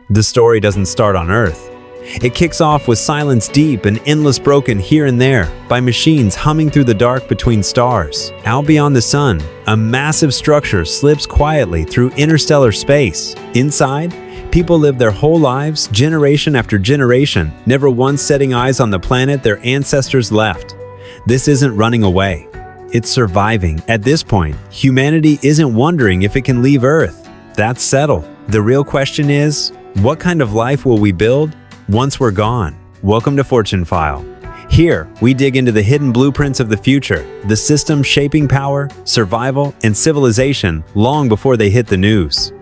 the story doesn't start on Earth. It kicks off with silence deep and endless broken here and there by machines humming through the dark between stars. Out beyond the sun, a massive structure slips quietly through interstellar space. Inside, people live their whole lives, generation after generation, never once setting eyes on the planet their ancestors left. This isn't running away. It's surviving. At this point, humanity isn't wondering if it can leave Earth. That's settled. The real question is, what kind of life will we build once we're gone? Welcome to Fortune File. Here, we dig into the hidden blueprints of the future, the systems shaping power, survival, and civilization long before they hit the news.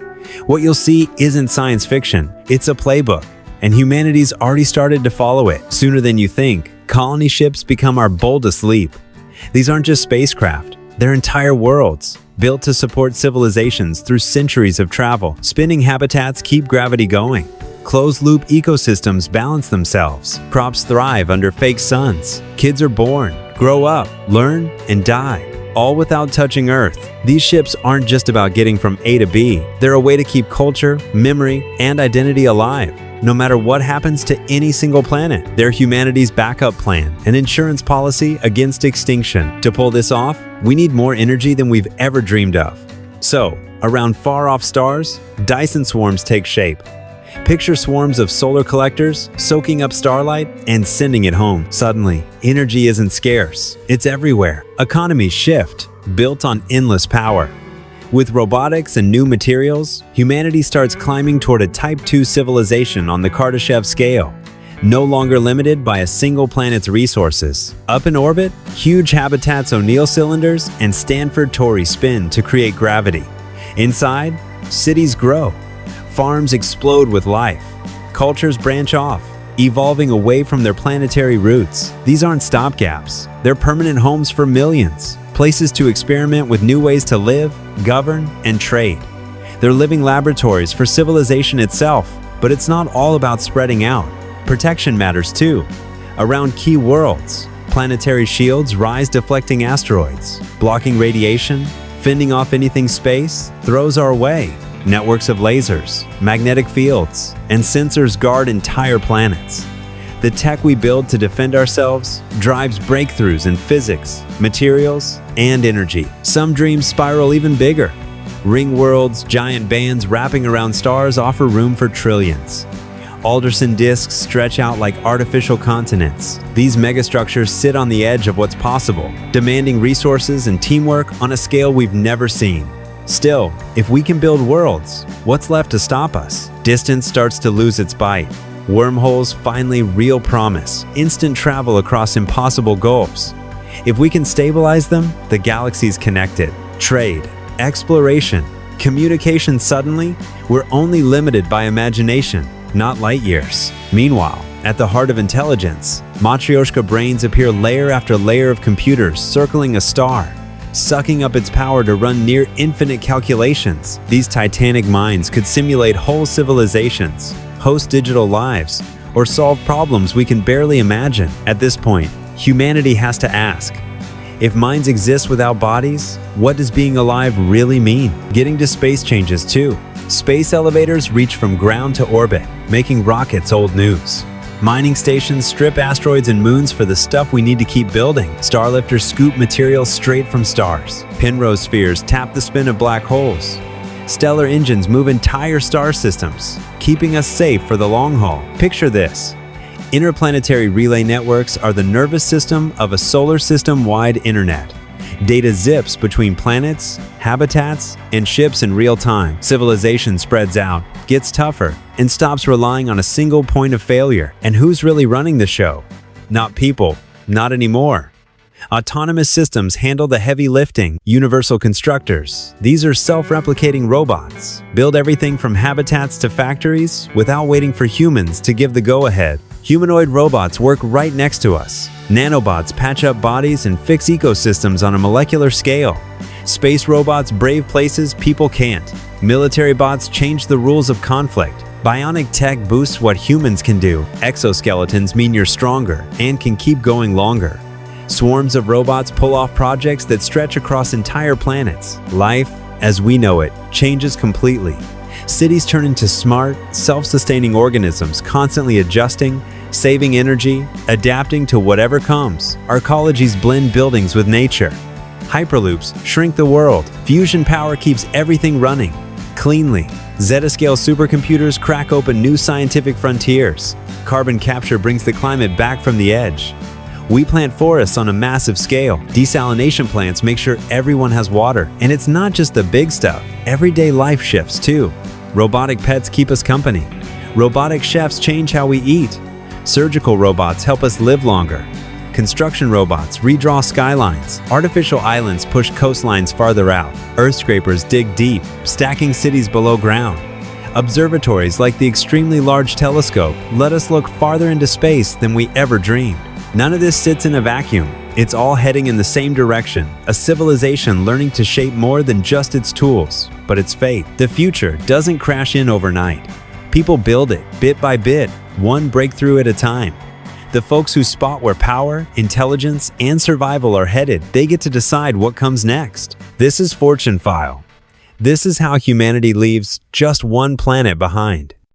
What you'll see isn't science fiction, it's a playbook, and humanity's already started to follow it. Sooner than you think, colony ships become our boldest leap. These aren't just spacecraft, they're entire worlds, built to support civilizations through centuries of travel. Spinning habitats keep gravity going. Closed-loop ecosystems balance themselves. Crops thrive under fake suns. Kids are born, grow up, learn, and die, all without touching Earth. These ships aren't just about getting from A to B. They're a way to keep culture, memory, and identity alive, no matter what happens to any single planet. They're humanity's backup plan, an insurance policy against extinction. To pull this off, we need more energy than we've ever dreamed of. So, around far-off stars, Dyson swarms take shape. Picture swarms of solar collectors soaking up starlight and sending it home. Suddenly, energy isn't scarce, it's everywhere. Economies shift, built on endless power. With robotics and new materials, humanity starts climbing toward a Type 2 civilization on the Kardashev scale, no longer limited by a single planet's resources. Up in orbit, huge habitats O'Neill cylinders and Stanford Torrey spin to create gravity. Inside, cities grow. Farms explode with life. Cultures branch off, evolving away from their planetary roots. These aren't stopgaps. They're permanent homes for millions, places to experiment with new ways to live, govern, and trade. They're living laboratories for civilization itself, but it's not all about spreading out. Protection matters too. Around key worlds, planetary shields rise deflecting asteroids, blocking radiation, fending off anything space throws our way. Networks of lasers, magnetic fields, and sensors guard entire planets. The tech we build to defend ourselves drives breakthroughs in physics, materials, and energy. Some dreams spiral even bigger. Ring worlds, giant bands wrapping around stars offer room for trillions. Alderson disks stretch out like artificial continents. These megastructures sit on the edge of what's possible, demanding resources and teamwork on a scale we've never seen. Still, if we can build worlds, what's left to stop us? Distance starts to lose its bite. Wormholes finally real promise, instant travel across impossible gulfs. If we can stabilize them, the galaxy's connected. Trade, exploration, communication suddenly, we're only limited by imagination, not light years. Meanwhile, at the heart of intelligence, Matryoshka brains appear layer after layer of computers circling a star, sucking up its power to run near infinite calculations. These titanic minds could simulate whole civilizations, host digital lives, or solve problems we can barely imagine. At this point, humanity has to ask, if minds exist without bodies, what does being alive really mean? Getting to space changes too. Space elevators reach from ground to orbit, making rockets old news. Mining stations strip asteroids and moons for the stuff we need to keep building. Starlifters scoop materials straight from stars. Penrose spheres tap the spin of black holes. Stellar engines move entire star systems, keeping us safe for the long haul. Picture this. Interplanetary relay networks are the nervous system of a solar system-wide internet. Data zips between planets, habitats, and ships in real time. Civilization spreads out, gets tougher, and stops relying on a single point of failure. And who's really running the show? Not people, not anymore. Autonomous systems handle the heavy lifting. Universal constructors. These are self-replicating robots. Build everything from habitats to factories without waiting for humans to give the go-ahead. Humanoid robots work right next to us. Nanobots patch up bodies and fix ecosystems on a molecular scale. Space robots brave places people can't. Military bots change the rules of conflict. Bionic tech boosts what humans can do. Exoskeletons mean you're stronger and can keep going longer. Swarms of robots pull off projects that stretch across entire planets. Life, as we know it, changes completely. Cities turn into smart, self-sustaining organisms, constantly adjusting, saving energy, adapting to whatever comes. Our ecologies blend buildings with nature. Hyperloops shrink the world. Fusion power keeps everything running cleanly. Zetascale supercomputers crack open new scientific frontiers. Carbon capture brings the climate back from the edge. We plant forests on a massive scale. Desalination plants make sure everyone has water. And it's not just the big stuff. Everyday life shifts too. Robotic pets keep us company. Robotic chefs change how we eat. Surgical robots help us live longer. Construction robots redraw skylines. Artificial islands push coastlines farther out. Earth scrapers dig deep, stacking cities below ground. Observatories like the extremely large telescope let us look farther into space than we ever dreamed. None of this sits in a vacuum. It's all heading in the same direction, a civilization learning to shape more than just its tools, but its fate. The future doesn't crash in overnight. People build it, bit by bit, one breakthrough at a time. The folks who spot where power, intelligence, and survival are headed, they get to decide what comes next. This is Fortune File. This is how humanity leaves just one planet behind.